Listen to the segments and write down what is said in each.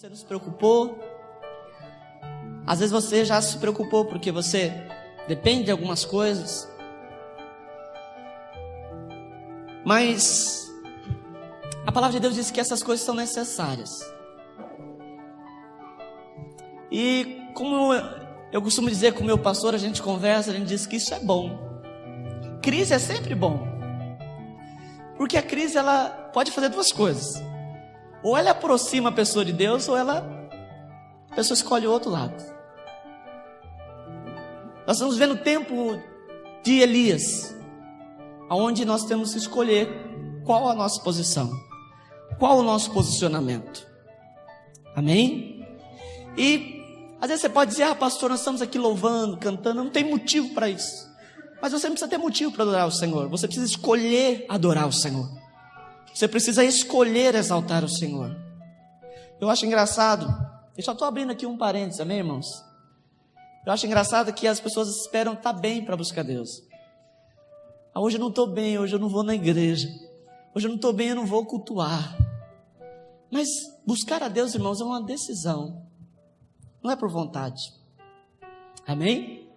Você não se preocupou? Às vezes você já se preocupou porque você depende de algumas coisas. Mas a palavra de Deus diz que essas coisas são necessárias. E como eu costumo dizer com o meu pastor, a gente conversa, a gente diz que isso é bom. Crise é sempre bom. Porque a crise, ela pode fazer duas coisas. Ou ela aproxima a pessoa de Deus, ou a pessoa escolhe o outro lado. Nós estamos vendo o tempo de Elias, onde nós temos que escolher qual a nossa posição, qual o nosso posicionamento. Amém? E às vezes você pode dizer: pastor, nós estamos aqui louvando, cantando, não tem motivo para isso. Mas você não precisa ter motivo para adorar o Senhor. Você precisa escolher adorar o Senhor. Você precisa escolher exaltar o Senhor. Eu acho engraçado, eu só estou abrindo aqui um parênteses, amém, irmãos? Eu acho engraçado que as pessoas esperam estar bem para buscar Deus. Hoje eu não estou bem, hoje eu não vou na igreja. Hoje eu não estou bem, eu não vou cultuar. Mas buscar a Deus, irmãos, é uma decisão. Não é por vontade. Amém?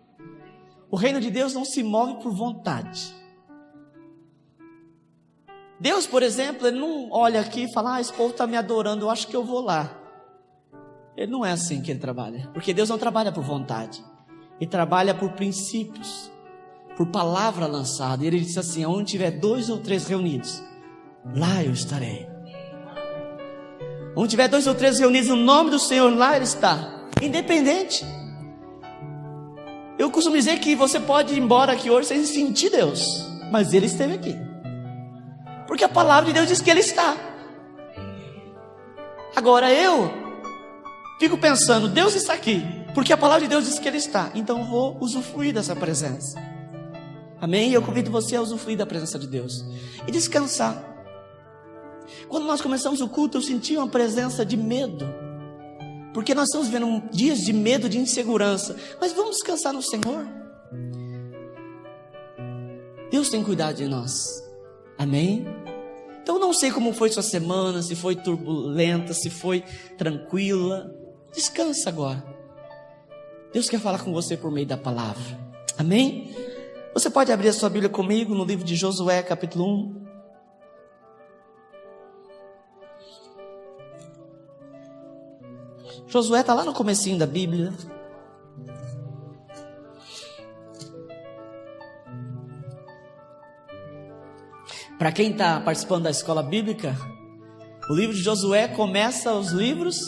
O reino de Deus não se move por vontade. Deus, por exemplo, Ele não olha aqui e fala: esse povo está me adorando, eu acho que eu vou lá. Ele não é assim que Ele trabalha. Porque Deus não trabalha por vontade. Ele trabalha por princípios, por palavra lançada. E Ele disse assim: onde tiver 2 ou 3 reunidos, lá eu estarei. Onde tiver 2 ou 3 reunidos no nome do Senhor, lá Ele está. Independente. Eu costumo dizer que você pode ir embora aqui hoje sem sentir Deus, mas Ele esteve aqui. Porque a palavra de Deus diz que Ele está. Agora eu fico pensando: Deus está aqui, porque a palavra de Deus diz que Ele está. Então eu vou usufruir dessa presença. Amém? E eu convido você a usufruir da presença de Deus e descansar. Quando nós começamos o culto, eu senti uma presença de medo, porque nós estamos vivendo dias de medo, de insegurança. Mas vamos descansar no Senhor. Deus tem cuidado de nós. Amém? Então eu não sei como foi sua semana, se foi turbulenta, se foi tranquila. Descansa agora. Deus quer falar com você por meio da palavra. Amém? Você pode abrir a sua Bíblia comigo no livro de Josué, capítulo 1. Josué está lá no comecinho da Bíblia. Para quem está participando da escola bíblica, o livro de Josué começa os livros.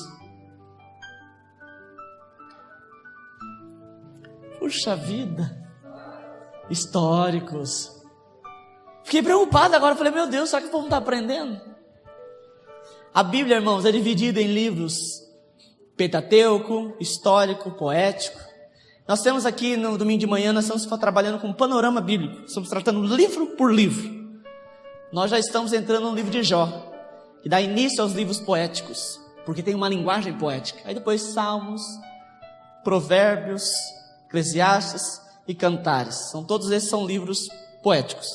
Puxa vida, históricos. Fiquei preocupado agora, falei: meu Deus, será que o povo não está aprendendo? A Bíblia, irmãos, é dividida em livros: Pentateuco, histórico, poético. Nós temos aqui no domingo de manhã, nós estamos trabalhando com um panorama bíblico. Estamos tratando livro por livro. Nós já estamos entrando no livro de Jó, que dá início aos livros poéticos, porque tem uma linguagem poética. Aí depois Salmos, Provérbios, Eclesiastes e Cantares. Todos esses são livros poéticos.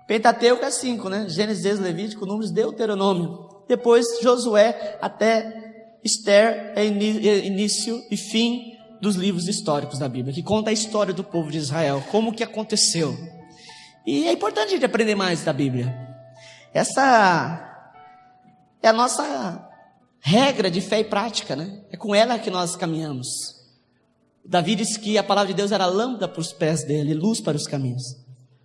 Pentateuco é 5, né? Gênesis, Levítico, Números, Deuteronômio. Depois Josué até Esther é início e fim dos livros históricos da Bíblia, que conta a história do povo de Israel, como que aconteceu. E é importante a gente aprender mais da Bíblia. Essa é a nossa regra de fé e prática, né? É com ela que nós caminhamos. Davi disse que a palavra de Deus era lâmpada para os pés dele, luz para os caminhos.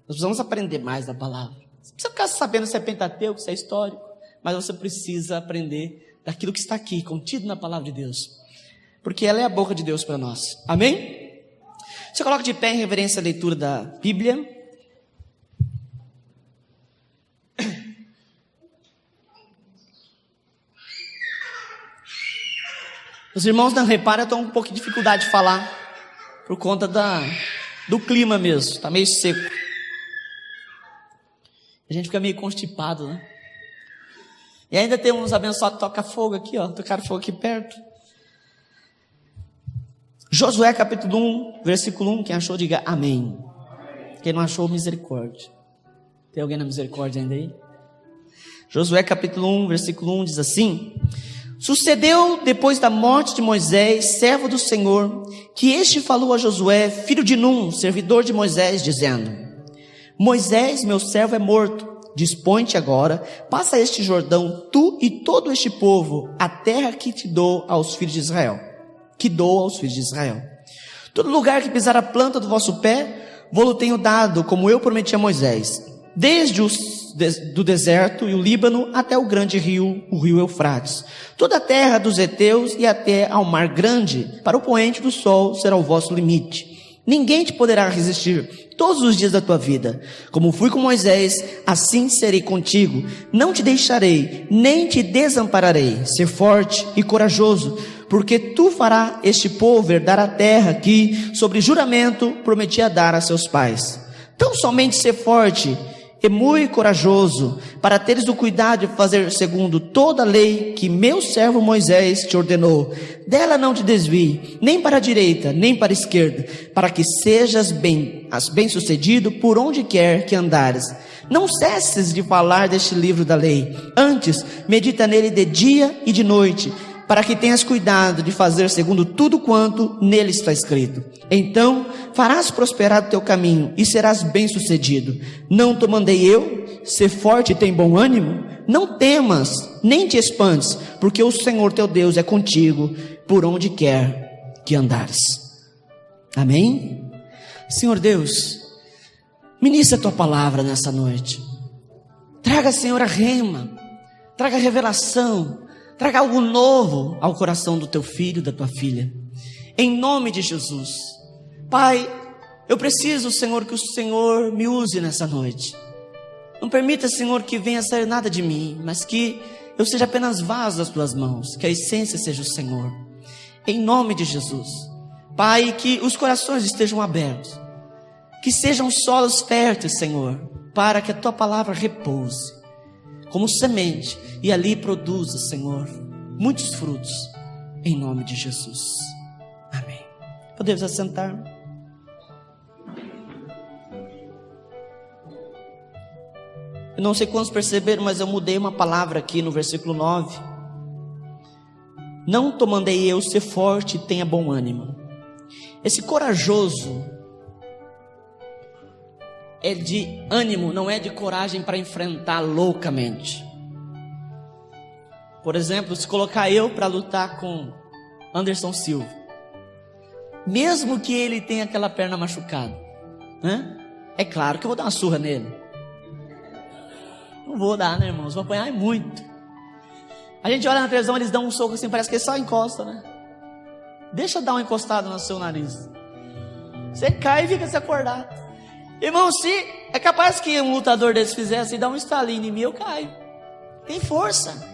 Nós precisamos aprender mais da palavra. Você precisa ficar sabendo se é Pentateuco, se é histórico, mas você precisa aprender daquilo que está aqui, contido na palavra de Deus, porque ela é a boca de Deus para nós. Amém? Você coloca de pé em reverência à leitura da Bíblia. Os irmãos não reparam, eu estou com um pouco de dificuldade de falar, por conta do clima mesmo, está meio seco. A gente fica meio constipado, né? E ainda tem uns abençoados que tocam fogo aqui, ó, tocaram fogo aqui perto. Josué capítulo 1, versículo 1, quem achou diga amém. Quem não achou, misericórdia. Tem alguém na misericórdia ainda aí? Josué capítulo 1, versículo 1 diz assim: Sucedeu depois da morte de Moisés, servo do Senhor, que este falou a Josué, filho de Num, servidor de Moisés, dizendo: Moisés, meu servo, é morto. Dispõe-te agora, passa este Jordão, tu e todo este povo, a terra que te dou aos filhos de Israel. Todo lugar que pisar a planta do vosso pé, vou-lo tenho dado, como eu prometi a Moisés, desde do deserto e o Líbano até o grande rio, o rio Eufrates. Toda a terra dos heteus e até ao mar grande, para o poente do sol será o vosso limite. Ninguém te poderá resistir todos os dias da tua vida. Como fui com Moisés, assim serei contigo. Não te deixarei, nem te desampararei. Ser forte e corajoso, porque tu farás este povo herdar a terra que, sobre juramento, prometia dar a seus pais. Tão somente ser forte e muito corajoso, para teres o cuidado de fazer segundo toda a lei que meu servo Moisés te ordenou. Dela não te desvie, nem para a direita, nem para a esquerda, para que sejas bem-sucedido por onde quer que andares. Não cesses de falar deste livro da lei, antes medita nele de dia e de noite, para que tenhas cuidado de fazer segundo tudo quanto nele está escrito. Então farás prosperar o teu caminho e serás bem-sucedido. Não te mandei eu? Ser forte e tem bom ânimo? Não temas, nem te espantes, porque o Senhor teu Deus é contigo por onde quer que andares. Amém? Senhor Deus, ministra a tua palavra nessa noite. Traga, Senhor, a rema, traga a revelação, traga algo novo ao coração do teu filho, da tua filha, em nome de Jesus. Pai, eu preciso, Senhor, que o Senhor me use nessa noite. Não permita, Senhor, que venha sair nada de mim, mas que eu seja apenas vaso das tuas mãos, que a essência seja o Senhor, em nome de Jesus. Pai, que os corações estejam abertos, que sejam solos férteis, Senhor, para que a tua palavra repouse como semente e ali produza, Senhor, muitos frutos, em nome de Jesus. Amém. Podemos assentar? Eu não sei quantos perceberam, mas eu mudei uma palavra aqui no versículo 9. Não te mandei eu, ser forte e tenha bom ânimo. Esse corajoso é de ânimo, não é de coragem para enfrentar loucamente. Por exemplo, se colocar eu para lutar com Anderson Silva, mesmo que ele tenha aquela perna machucada, né? É claro que eu vou dar uma surra nele. Não vou dar, né, irmãos? Vou apanhar muito. A gente olha na televisão, eles dão um soco assim, parece que ele só encosta, né? Deixa eu dar uma encostada no seu nariz. Você cai e fica desacordado. Irmão, se é capaz que um lutador desse fizesse e dar um estalinho em mim, eu caio. Tem força.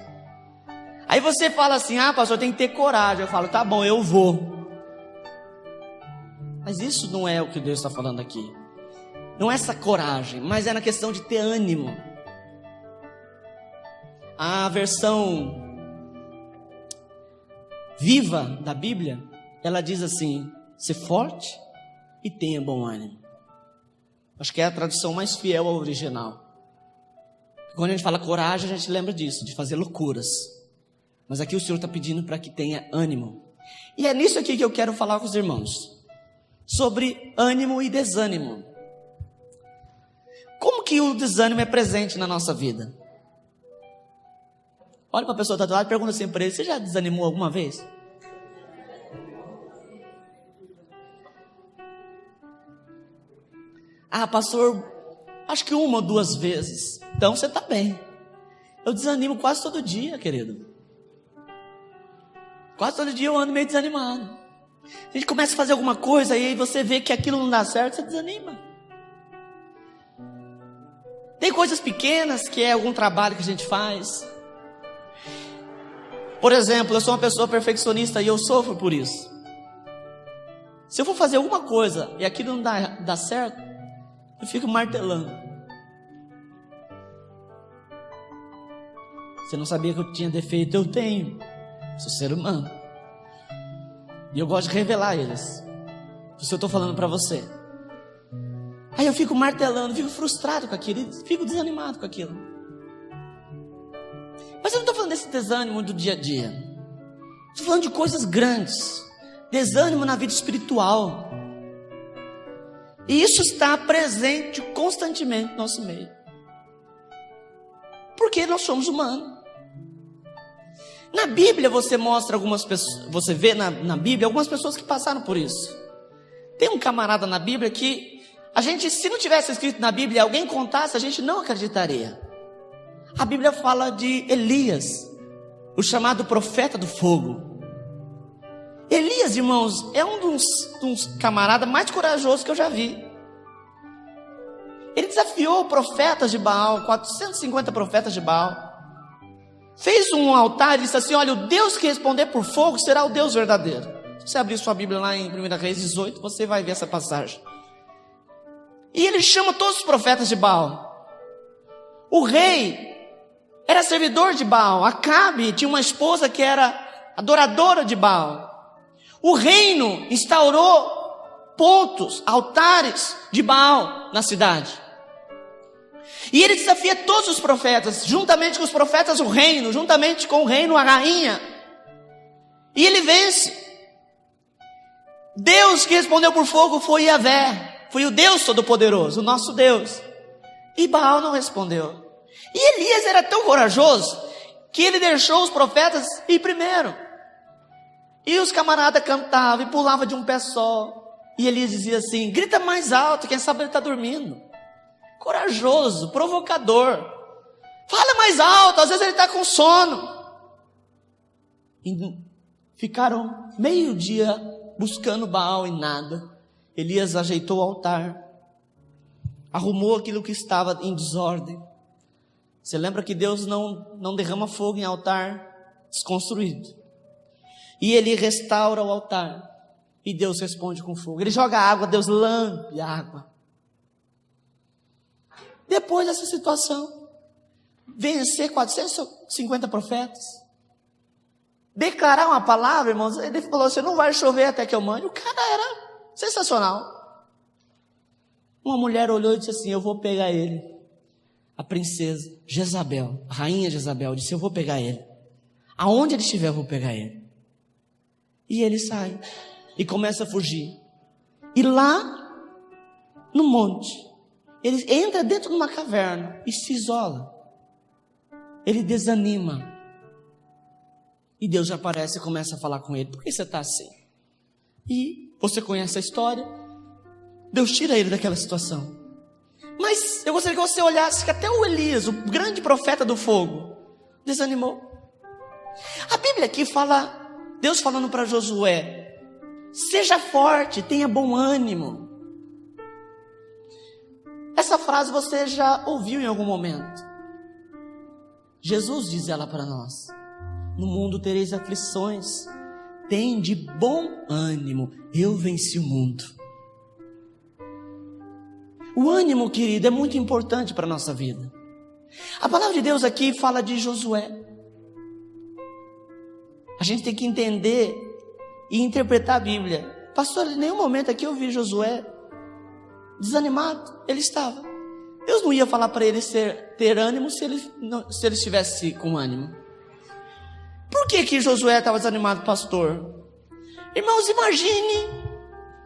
Aí você fala assim: ah, pastor, tem que ter coragem. Eu falo: tá bom, eu vou. Mas isso não é o que Deus está falando aqui. Não é essa coragem, mas é na questão de ter ânimo. A versão viva da Bíblia, ela diz assim: ser forte e tenha bom ânimo. Acho que é a tradução mais fiel ao original. Quando a gente fala coragem, a gente lembra disso, de fazer loucuras. Mas aqui o Senhor está pedindo para que tenha ânimo. E é nisso aqui que eu quero falar com os irmãos. Sobre ânimo e desânimo. Como que o desânimo é presente na nossa vida? Olha para a pessoa que está do lado e pergunta assim para ele: você já desanimou alguma vez? Ah, pastor, acho que uma ou duas vezes. Então você está bem. Eu desanimo quase todo dia, querido. Quase todo dia eu ando meio desanimado. A gente começa a fazer alguma coisa e aí você vê que aquilo não dá certo, você desanima. Tem coisas pequenas que é algum trabalho que a gente faz. Por exemplo, eu sou uma pessoa perfeccionista e eu sofro por isso. Se eu for fazer alguma coisa e aquilo não dá certo, eu fico martelando. Você não sabia que eu tinha defeito? Eu tenho. Sou ser humano. E eu gosto de revelar eles. Isso eu estou falando para você. Aí eu fico martelando, fico frustrado com aquilo, fico desanimado com aquilo. Mas eu não estou falando desse desânimo do dia a dia. Estou falando de coisas grandes. Desânimo na vida espiritual. E isso está presente constantemente no nosso meio. Porque nós somos humanos. Na Bíblia você mostra algumas pessoas, você vê na Bíblia algumas pessoas que passaram por isso. Tem um camarada na Bíblia que a gente, se não tivesse escrito na Bíblia, alguém contasse, a gente não acreditaria. A Bíblia fala de Elias, o chamado profeta do fogo. Elias, irmãos, é um dos camaradas mais corajosos que eu já vi. Ele desafiou profetas de Baal, 450 profetas de Baal. Fez um altar e disse assim: olha, o Deus que responder por fogo será o Deus verdadeiro. Se você abrir sua Bíblia lá em 1 Reis 18, você vai ver essa passagem. E ele chama todos os profetas de Baal. O rei era servidor de Baal. Acabe tinha uma esposa que era adoradora de Baal. O reino instaurou pontos, altares de Baal na cidade. E ele desafia todos os profetas, juntamente com os profetas o reino, juntamente com o reino a rainha. E ele vence. Deus que respondeu por fogo foi Yahvé, foi o Deus Todo-Poderoso, o nosso Deus. E Baal não respondeu. E Elias era tão corajoso que ele deixou os profetas ir primeiro. E os camaradas cantavam e pulavam de um pé só. E Elias dizia assim: grita mais alto, quem sabe ele está dormindo. Corajoso, provocador. Fala mais alto, às vezes ele está com sono. E ficaram meio dia buscando Baal e nada. Elias ajeitou o altar, arrumou aquilo que estava em desordem. Você lembra que Deus não derrama fogo em altar desconstruído. E ele restaura o altar. E Deus responde com fogo. Ele joga água, Deus lambe a água. Depois dessa situação, vencer 450 profetas, declarar uma palavra, irmãos, ele falou: você não vai chover até que eu mande. O cara era sensacional. Uma mulher olhou e disse assim: eu vou pegar ele. A princesa Jezabel, a rainha Jezabel, disse: eu vou pegar ele. Aonde ele estiver, eu vou pegar ele. E ele sai e começa a fugir. E lá no monte, ele entra dentro de uma caverna e se isola. Ele desanima. E Deus aparece e começa a falar com ele: por que você está assim? E você conhece a história. Deus tira ele daquela situação. Mas eu gostaria que você olhasse que até o Elias, o grande profeta do fogo, desanimou. A Bíblia aqui fala, Deus falando para Josué: seja forte, tenha bom ânimo. Essa frase você já ouviu em algum momento. Jesus diz ela para nós: no mundo tereis aflições, tem de bom ânimo, eu venci o mundo. O ânimo, querido, é muito importante para a nossa vida. A palavra de Deus aqui fala de Josué. A gente tem que entender e interpretar a Bíblia. Pastor, em nenhum momento aqui eu vi Josué desanimado. Ele estava. Deus não ia falar para ele ter ânimo se ele estivesse com ânimo. Por que Josué estava desanimado, pastor? Irmãos, imagine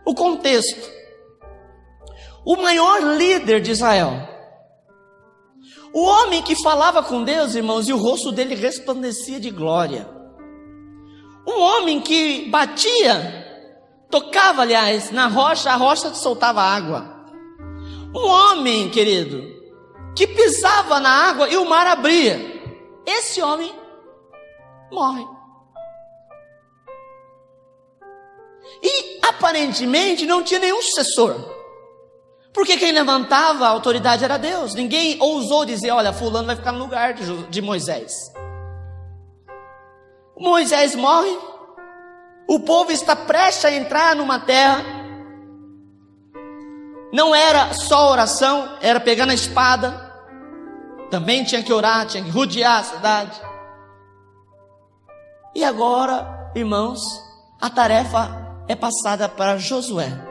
o contexto. O maior líder de Israel, o homem que falava com Deus, irmãos, e o rosto dele resplandecia de glória. Um homem que batia, tocava, aliás, na rocha, a rocha soltava água. Um homem, querido, que pisava na água e o mar abria. Esse homem morre. E aparentemente não tinha nenhum sucessor. Porque quem levantava a autoridade era Deus. Ninguém ousou dizer: olha, fulano vai ficar no lugar de Moisés. Moisés morre. O povo está prestes a entrar numa terra. Não era só oração, era pegar na espada. Também tinha que orar, tinha que rodear a cidade. E agora, irmãos, a tarefa é passada para Josué.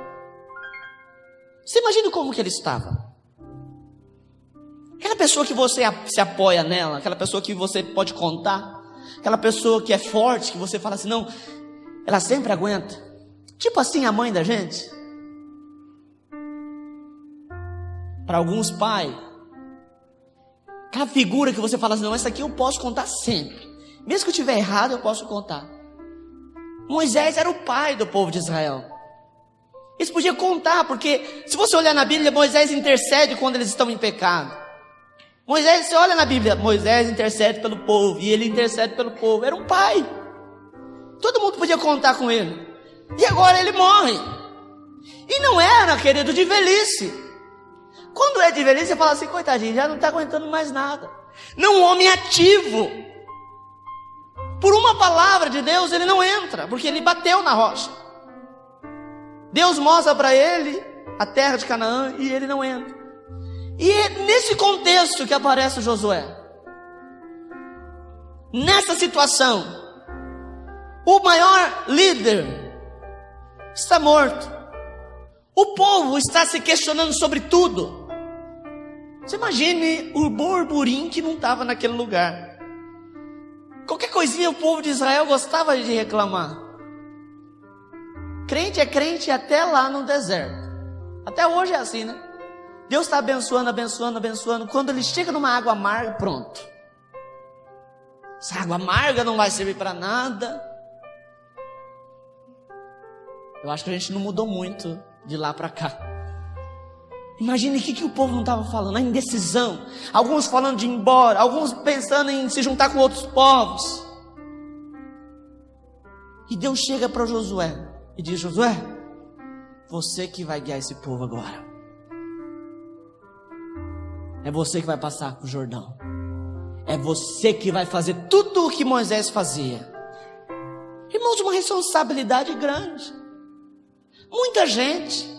Você imagina como que ele estava? Aquela pessoa que você se apoia nela, aquela pessoa que você pode contar, Aquela pessoa que é forte, que você fala assim, não, ela sempre aguenta. Tipo assim a mãe da gente. Para alguns pais, aquela figura que você fala assim, não, essa aqui eu posso contar sempre. Mesmo que eu estiver errado, eu posso contar. Moisés era o pai do povo de Israel. Eles podiam contar, porque se você olhar na Bíblia, Moisés intercede quando eles estão em pecado. Moisés, você olha na Bíblia, Moisés intercede pelo povo, e ele intercede pelo povo. Era um pai. Todo mundo podia contar com ele. E agora ele morre. E não era, querido, de velhice. Quando é de velhice, você fala assim, coitadinho, já não está aguentando mais nada. Não, um homem ativo. Por uma palavra de Deus, ele não entra, porque ele bateu na rocha. Deus mostra para ele a terra de Canaã e ele não entra. E é nesse contexto que aparece Josué. Nessa situação, o maior líder está morto. O povo está se questionando sobre tudo. Você imagine o burburinho que não estava naquele lugar. Qualquer coisinha o povo de Israel gostava de reclamar. Crente é crente até lá no deserto. Até hoje é assim, né? Deus está abençoando, abençoando, abençoando. Quando ele chega numa água amarga, pronto. Essa água amarga não vai servir para nada. Eu acho que a gente não mudou muito de lá para cá. Imagine o que o povo não estava falando, a indecisão. Alguns falando de ir embora, alguns pensando em se juntar com outros povos. E Deus chega para Josué e diz, Josué, você que vai guiar esse povo agora. É você que vai passar pro Jordão. É você que vai fazer tudo o que Moisés fazia. Irmãos, uma responsabilidade grande. Muita gente.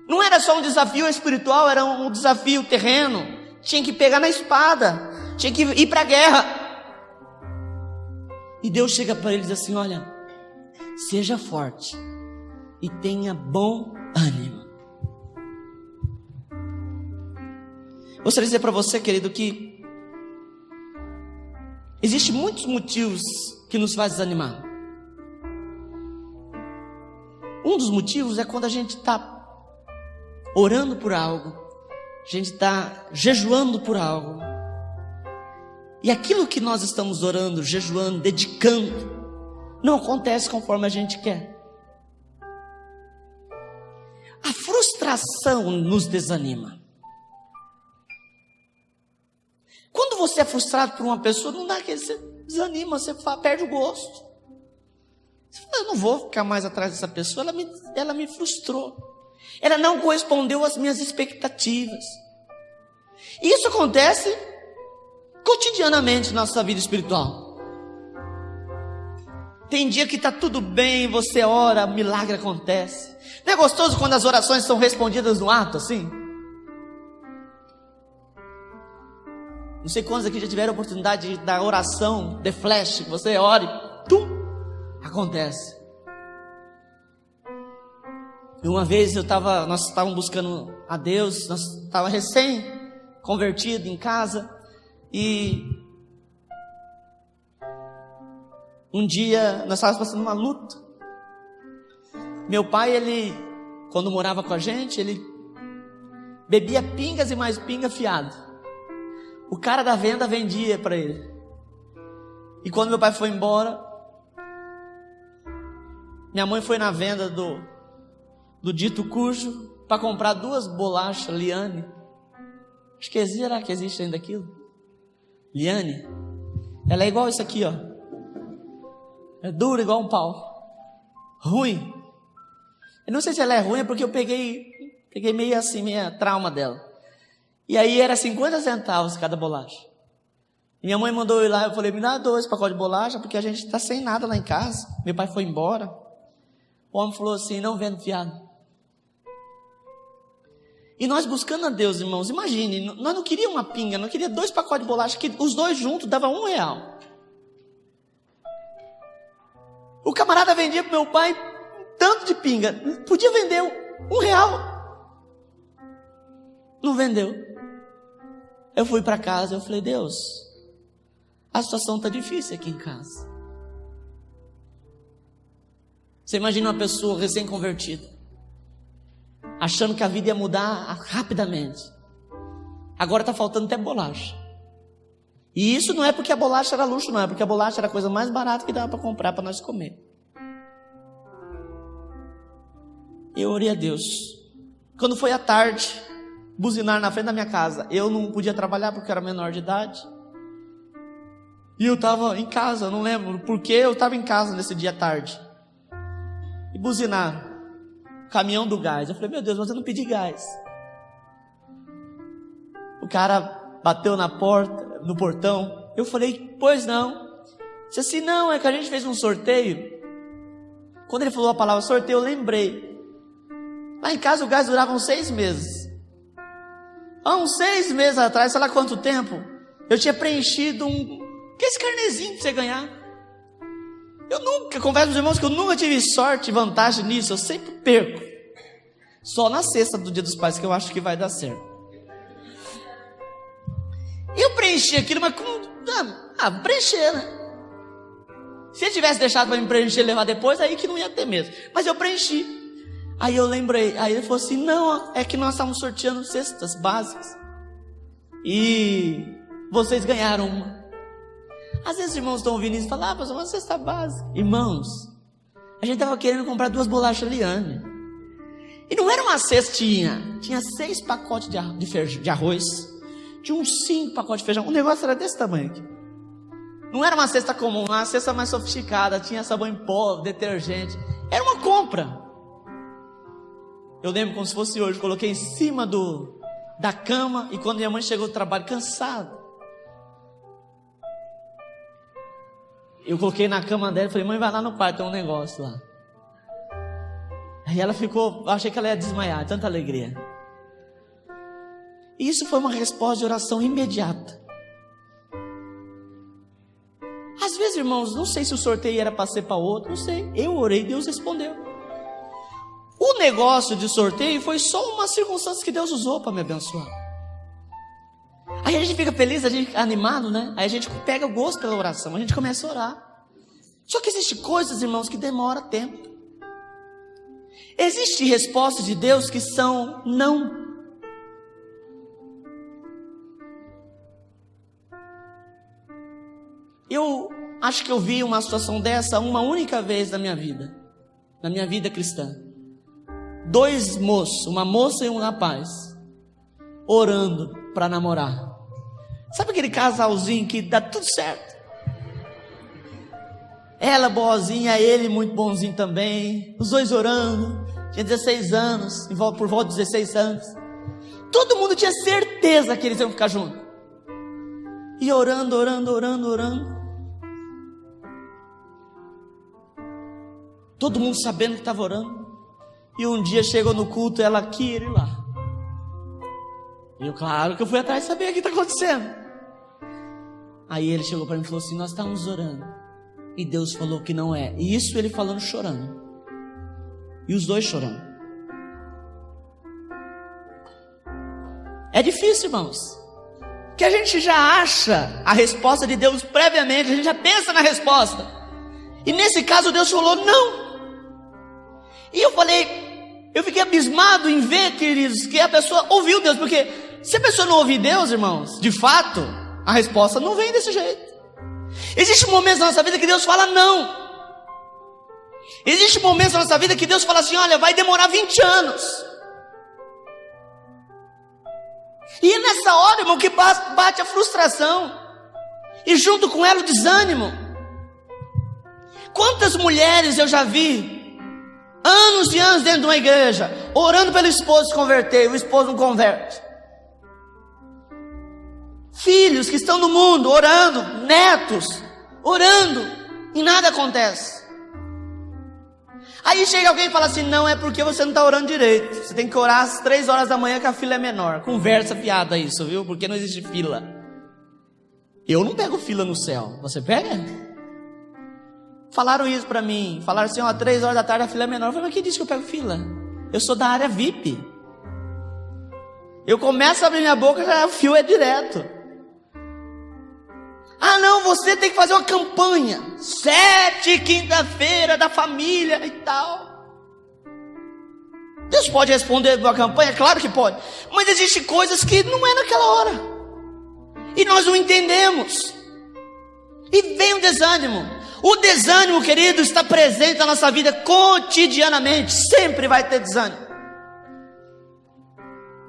Não era só um desafio espiritual, era um desafio terreno. Tinha que pegar na espada. Tinha que ir para a guerra. E Deus chega para ele e diz assim, olha, seja forte e tenha bom ânimo. Gostaria de dizer para você, querido, que existem muitos motivos que nos faz desanimar. Um dos motivos é quando a gente está orando por algo, a gente está jejuando por algo, e aquilo que nós estamos orando, jejuando, dedicando, não acontece conforme a gente quer. A frustração nos desanima. Quando você é frustrado por uma pessoa, não dá aquele, você desanima, você perde o gosto. Você fala, eu não vou ficar mais atrás dessa pessoa, ela me frustrou. Ela não correspondeu às minhas expectativas. E isso acontece cotidianamente na nossa vida espiritual. Tem dia que está tudo bem, você ora, milagre acontece. Não é gostoso quando as orações são respondidas no ato, assim? Não sei quantos aqui já tiveram a oportunidade da oração de flash, que você ora e tum, acontece. E uma vez nós estávamos buscando a Deus, nós estávamos recém-convertidos em casa, e um dia nós estávamos passando uma luta. Meu pai, quando morava com a gente, ele bebia pingas e mais pinga fiado. O cara da venda vendia para ele. E quando meu pai foi embora, minha mãe foi na venda do dito cujo para comprar 2 bolachas Liane. Acho que será que existe ainda aquilo? Liane. Ela é igual isso aqui, ó. É dura igual um pau. Ruim. Eu não sei se ela é ruim, é porque eu peguei meio assim, meia trauma dela. E aí era 50 centavos cada bolacha. E minha mãe mandou eu ir lá, eu falei, me dá 2 pacotes de bolacha, porque a gente está sem nada lá em casa. Meu pai foi embora. O homem falou assim, não vendo fiado. E nós buscando a Deus, irmãos, imagine, nós não queríamos uma pinga, nós queríamos 2 pacotes de bolacha, que os 2 juntos davam R$1. O camarada vendia para meu pai tanto de pinga, podia vender R$1. Não vendeu. Eu fui para casa, eu falei, Deus, A situação está difícil aqui em casa. Você imagina uma pessoa recém-convertida, achando que a vida ia mudar rapidamente. Agora está faltando até bolacha. E isso não é porque a bolacha era luxo, não. É porque a bolacha era a coisa mais barata que dava para comprar para nós comer. Eu orei a Deus. Quando foi à tarde, buzinar na frente da minha casa. Eu não podia trabalhar porque eu era menor de idade. E eu estava em casa, eu não lembro porque eu estava em casa nesse dia à tarde. E buzinaram. Caminhão do gás. Eu falei, meu Deus, mas eu não pedi gás. O cara bateu na porta, no portão. Eu falei, pois não. Disse assim, não, é que a gente fez um sorteio. Quando ele falou a palavra sorteio, eu lembrei. Lá em casa o gás durava uns 6 meses. Há uns 6 meses atrás, sei lá quanto tempo, eu tinha preenchido esse carnezinho pra você ganhar. Eu nunca, confesso aos irmãos que eu nunca tive sorte e vantagem nisso, eu sempre perco. Só na sexta do Dia dos Pais que eu acho que vai dar certo. Eu preenchi aquilo, mas preencher, né? Se ele tivesse deixado para me preencher e levar depois, aí que não ia ter mesmo. Mas eu preenchi. Aí eu lembrei, aí ele falou assim, não, é que nós estávamos sorteando cestas básicas. E vocês ganharam uma. Às vezes os irmãos estão ouvindo isso e falam, mas uma cesta básica. Irmãos, a gente estava querendo comprar 2 bolachas Liane. E não era uma cestinha, tinha 6 pacotes de arroz, tinha uns 5 pacotes de feijão. O negócio era desse tamanho aqui. Não era uma cesta comum, uma cesta mais sofisticada, tinha sabão em pó, detergente. Era uma compra. Eu lembro como se fosse hoje, coloquei em cima da cama, e quando minha mãe chegou do trabalho cansada, eu coloquei na cama dela e falei, mãe, vai lá no quarto, tem um negócio lá. Aí ela ficou, eu achei que ela ia desmaiar, tanta alegria. E isso foi uma resposta de oração imediata. Às vezes, irmãos, não sei se o sorteio era para ser para outro, não sei. Eu orei, Deus respondeu. O negócio de sorteio foi só uma circunstância que Deus usou para me abençoar. Aí a gente fica feliz, a gente animado, né? Aí a gente pega o gosto pela oração, a gente começa a orar. Só que existem coisas, irmãos, que demoram tempo. Existem respostas de Deus que são não. Eu acho que eu vi uma situação dessa uma única vez na minha vida cristã. 2 moços, uma moça e um rapaz, orando para namorar. Sabe aquele casalzinho que dá tudo certo? Ela boazinha, ele muito bonzinho também. Os 2 orando. Tinha 16 anos, por volta de 16 anos. Todo mundo tinha certeza que eles iam ficar juntos. E orando. Todo mundo sabendo que estava orando. E um dia chegou no culto, ela aqui, ele lá. E eu, claro que eu fui atrás de saber o que está acontecendo. Aí ele chegou para mim e falou assim, nós estávamos orando. E Deus falou que não é. E isso ele falando chorando. E os 2 chorando. É difícil, irmãos. Que a gente já acha a resposta de Deus previamente. A gente já pensa na resposta. E nesse caso Deus falou não. E eu fiquei abismado em ver, queridos, que a pessoa ouviu Deus. Porque se a pessoa não ouvir Deus, irmãos, de fato, a resposta não vem desse jeito. Existem momentos na nossa vida que Deus fala não. Existem momentos na nossa vida que Deus fala assim, olha, vai demorar 20 anos. E é nessa hora, irmão, que bate a frustração. E junto com ela o desânimo. Quantas mulheres eu já vi anos e anos dentro de uma igreja, orando pelo esposo se converter, e o esposo não converte. Filhos que estão no mundo, orando, netos, orando, e nada acontece. Aí chega alguém e fala assim, não, é porque você não está orando direito. Você tem que orar às 3 horas da manhã que a fila é menor. Conversa fiada isso, viu? Porque não existe fila. Eu não pego fila no céu, você pega? Falaram isso pra mim, falaram assim, ó, 3 horas da tarde a fila é menor. Eu falei, mas quem disse que eu pego fila? Eu sou da área VIP. Eu começo a abrir minha boca, já o fio é direto. Ah não, você tem que fazer uma campanha, 7 quinta-feira da família e tal. Deus pode responder uma campanha? Claro que pode. Mas existem coisas que não é naquela hora. E nós não entendemos. E vem o desânimo. O desânimo, querido, está presente na nossa vida cotidianamente. Sempre vai ter desânimo.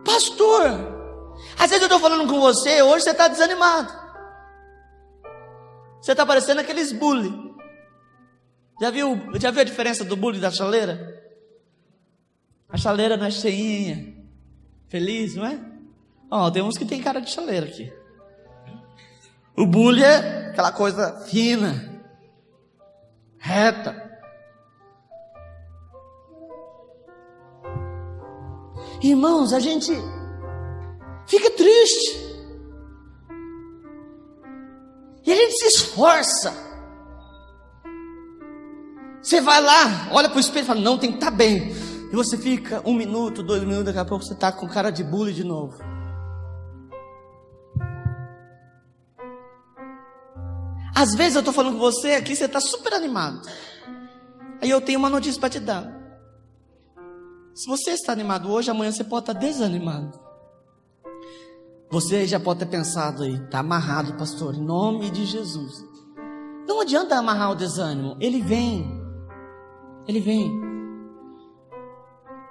Pastor, às vezes eu estou falando com você, hoje você está desanimado. Você está parecendo aqueles bully. Já viu a diferença do bully da chaleira? A chaleira não é cheinha, feliz, não é? Tem uns que tem cara de chaleira aqui. O bully é aquela coisa fina, reta. Irmãos, a gente fica triste. E a gente se esforça. Você vai lá, olha para o espelho e fala, não, tem que estar bem. E você fica 1 minuto, 2 minutos, daqui a pouco você está com cara de bully de novo. Às vezes eu estou falando com você aqui, você está super animado. Aí eu tenho uma notícia para te dar. Se você está animado hoje, amanhã você pode estar desanimado. Você já pode ter pensado aí, está amarrado, pastor, em nome de Jesus. Não adianta amarrar o desânimo, ele vem. Ele vem.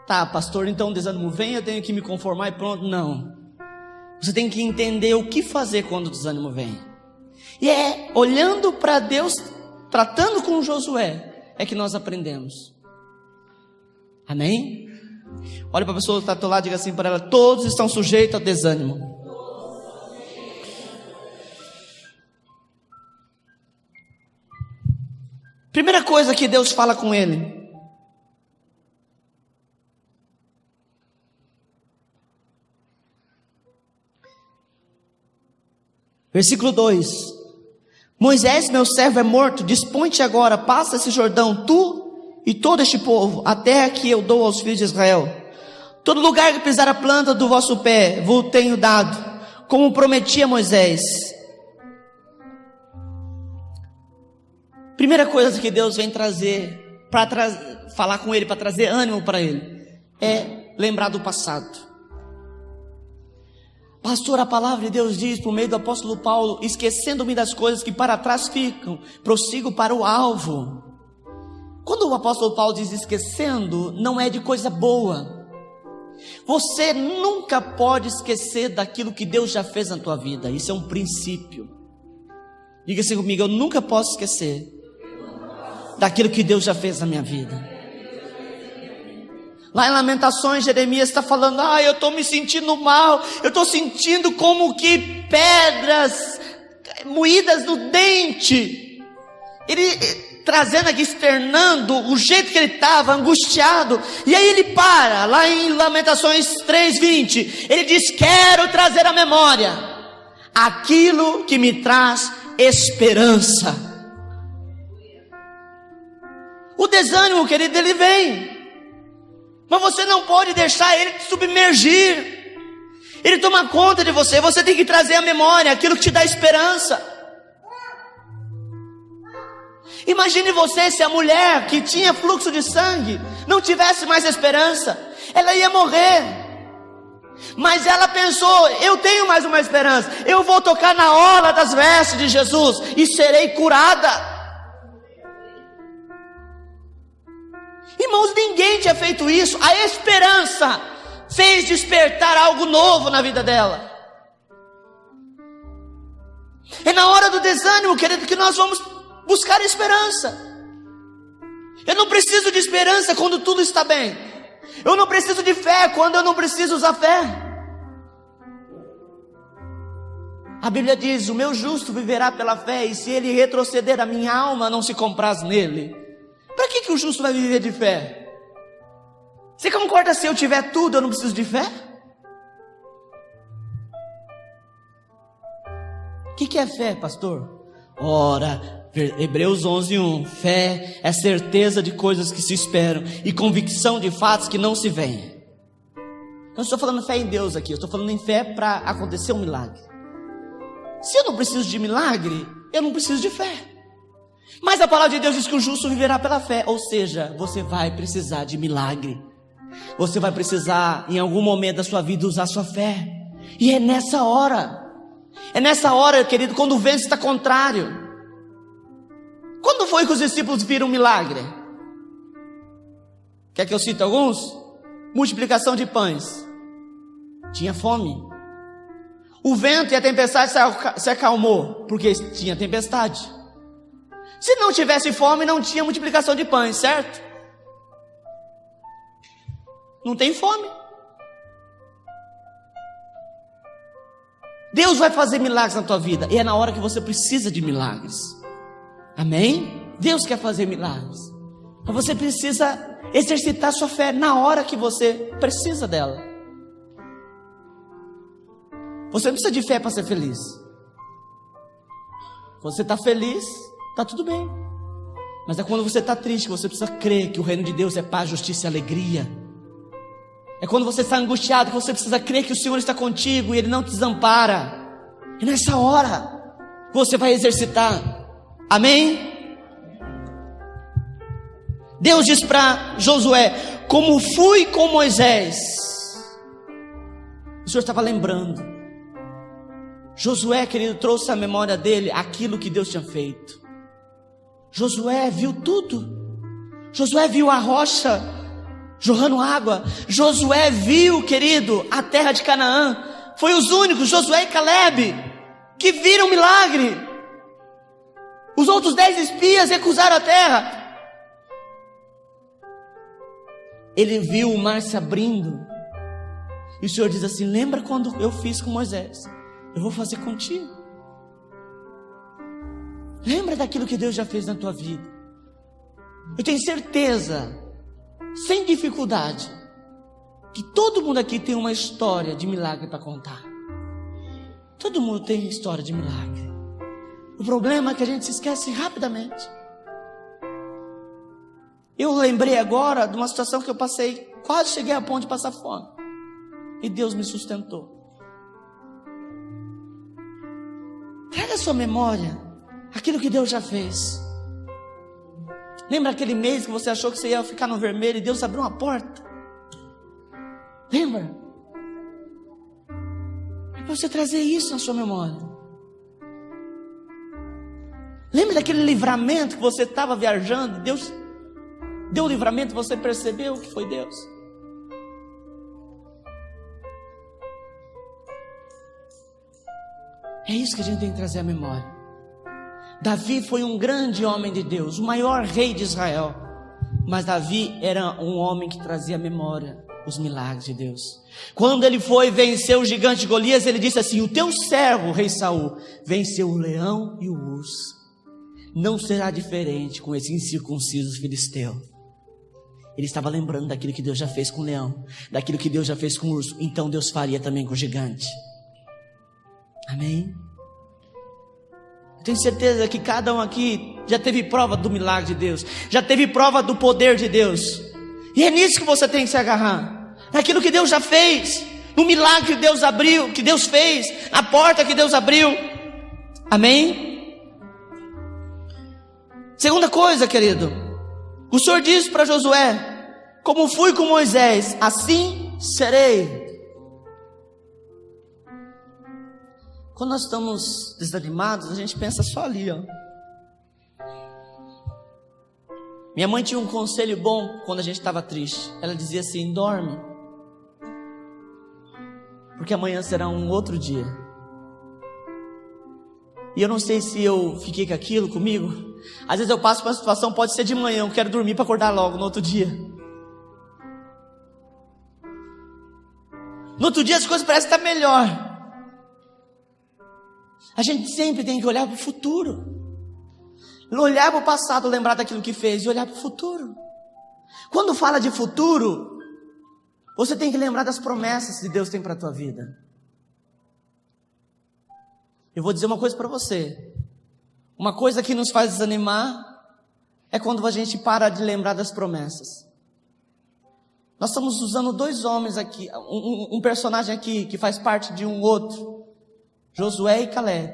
Tá, pastor, então o desânimo vem, eu tenho que me conformar e pronto. Não. Você tem que entender o que fazer quando o desânimo vem. E é olhando para Deus, tratando com Josué, é que nós aprendemos. Amém? Olha para a pessoa que está ao teu lado e diga assim para ela, todos estão sujeitos ao desânimo. Primeira coisa que Deus fala com ele. Versículo 2: Moisés, meu servo, é morto, dispõe-te agora, passa esse Jordão, tu e todo este povo, a terra que eu dou aos filhos de Israel. Todo lugar que pisar a planta do vosso pé, vos tenho dado, como prometi a Moisés. Primeira coisa que Deus vem trazer, falar com ele, para trazer ânimo para ele, é lembrar do passado. Pastor, a palavra de Deus diz por meio do apóstolo Paulo, esquecendo-me das coisas que para trás ficam, prossigo para o alvo. Quando o apóstolo Paulo diz esquecendo, não é de coisa boa. Você nunca pode esquecer daquilo que Deus já fez na tua vida. Isso é um princípio. Diga assim comigo, eu nunca posso esquecer daquilo que Deus já fez na minha vida. Lá em Lamentações, Jeremias está falando, eu estou me sentindo mal, eu estou sentindo como que pedras moídas no dente. Ele trazendo aqui, externando o jeito que ele estava, angustiado. E aí ele para, lá em Lamentações 3:20, ele diz, quero trazer à memória aquilo que me traz esperança. O desânimo, querido, ele vem. Mas você não pode deixar ele te submergir. Ele toma conta de você. Você tem que trazer à memória aquilo que te dá esperança. Imagine você se a mulher que tinha fluxo de sangue não tivesse mais esperança. Ela ia morrer. Mas ela pensou, eu tenho mais uma esperança. Eu vou tocar na orla das vestes de Jesus e serei curada. Irmãos, ninguém tinha feito isso. A esperança fez despertar algo novo na vida dela. É na hora do desânimo, querido, que nós vamos buscar esperança. Eu não preciso de esperança quando tudo está bem. Eu não preciso de fé quando eu não preciso usar fé. A Bíblia diz, o meu justo viverá pela fé, e se ele retroceder, a minha alma não se compraz nele. Para que o justo vai viver de fé? Você concorda, se eu tiver tudo, eu não preciso de fé? O que é fé, pastor? Ora, Hebreus 11:1, fé é certeza de coisas que se esperam e convicção de fatos que não se veem. Eu não estou falando fé em Deus aqui, eu estou falando em fé para acontecer um milagre. Se eu não preciso de milagre, eu não preciso de fé. Mas a palavra de Deus diz que o justo viverá pela fé. Ou seja, você vai precisar de milagre. Você vai precisar, em algum momento da sua vida, usar sua fé. E é nessa hora, querido, quando o vento está contrário. Quando foi que os discípulos viram um milagre? Quer que eu cite alguns? Multiplicação de pães. Tinha fome. O vento e a tempestade se acalmou, porque tinha tempestade. Se não tivesse fome, não tinha multiplicação de pães, certo? Não tem fome. Deus vai fazer milagres na tua vida, e é na hora que você precisa de milagres. Amém? Deus quer fazer milagres, mas você precisa exercitar sua fé na hora que você precisa dela. Você não precisa de fé para ser feliz. Você está feliz, está tudo bem. Mas é quando você está triste que você precisa crer que o reino de Deus é paz, justiça e alegria. É quando você está angustiado que você precisa crer que o Senhor está contigo e Ele não te desampara. E nessa hora você vai exercitar. Amém? Deus diz para Josué: como fui com Moisés. O Senhor estava lembrando. Josué, querido, trouxe à memória dele aquilo que Deus tinha feito. Josué viu tudo. Josué viu a rocha jorrando água. Josué viu, querido, a terra de Canaã. Foi os únicos, Josué e Caleb, que viram o milagre. Os outros 10 espias recusaram a terra. Ele viu o mar se abrindo. E o Senhor diz assim: lembra quando eu fiz com Moisés? Eu vou fazer contigo. Lembra daquilo que Deus já fez na tua vida. Eu tenho certeza, sem dificuldade, que todo mundo aqui tem uma história de milagre para contar. Todo mundo tem história de milagre. O problema é que a gente se esquece rapidamente. Eu lembrei agora de uma situação que eu passei, quase cheguei a ponto de passar fome, e Deus me sustentou. Traga à sua memória aquilo que Deus já fez. Lembra aquele mês que você achou que você ia ficar no vermelho e Deus abriu uma porta? Lembra? É para você trazer isso na sua memória. Lembra daquele livramento que você estava viajando? Deus deu o livramento e você percebeu que foi Deus. É isso que a gente tem que trazer à memória. Davi foi um grande homem de Deus, o maior rei de Israel. Mas Davi era um homem que trazia à memória os milagres de Deus. Quando ele foi vencer o gigante Golias, ele disse assim: o teu servo, rei Saul, venceu o leão e o urso. Não será diferente com esse incircunciso filisteu. Ele estava lembrando daquilo que Deus já fez com o leão, daquilo que Deus já fez com o urso. Então Deus faria também com o gigante. Amém? Eu tenho certeza que cada um aqui já teve prova do milagre de Deus, já teve prova do poder de Deus, e é nisso que você tem que se agarrar, naquilo que Deus já fez, no milagre que Deus abriu, que Deus fez, na porta que Deus abriu. Amém? Segunda coisa, querido, o Senhor disse para Josué: como fui com Moisés, assim serei. Quando nós estamos desanimados, a gente pensa só ali, ó. Minha mãe tinha um conselho bom quando a gente estava triste. Ela dizia assim: dorme, porque amanhã será um outro dia. E eu não sei se eu fiquei com aquilo comigo. Às vezes eu passo por uma situação, pode ser de manhã, eu quero dormir para acordar logo no outro dia. No outro dia as coisas parecem estar melhor. A gente sempre tem que olhar para o futuro. Olhar para o passado, lembrar daquilo que fez, e olhar para o futuro. Quando fala de futuro, você tem que lembrar das promessas que Deus tem para a tua vida. Eu vou dizer uma coisa para você. Uma coisa que nos faz desanimar é quando a gente para de lembrar das promessas. Nós estamos usando 2 homens aqui, um personagem aqui que faz parte de um outro, Josué e Caleb.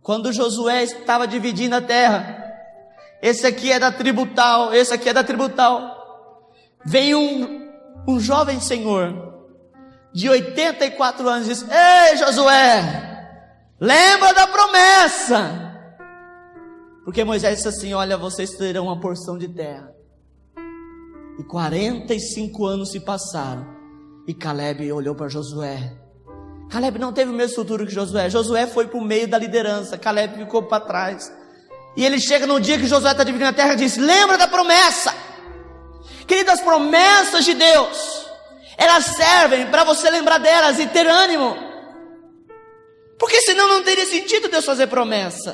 Quando Josué estava dividindo a terra, esse aqui é da tribo tal, esse aqui é da tribo tal. Vem um jovem senhor de 84 anos e diz: ei Josué, lembra da promessa. Porque Moisés disse assim: olha, vocês terão uma porção de terra. E 45 anos se passaram, e Caleb olhou para Josué. Caleb não teve o mesmo futuro que Josué. Josué foi para o meio da liderança, Caleb ficou para trás. E ele chega no dia que Josué está dividindo a terra e diz: lembra da promessa. Queridas, as promessas de Deus, elas servem para você lembrar delas e ter ânimo. Porque senão não teria sentido Deus fazer promessa.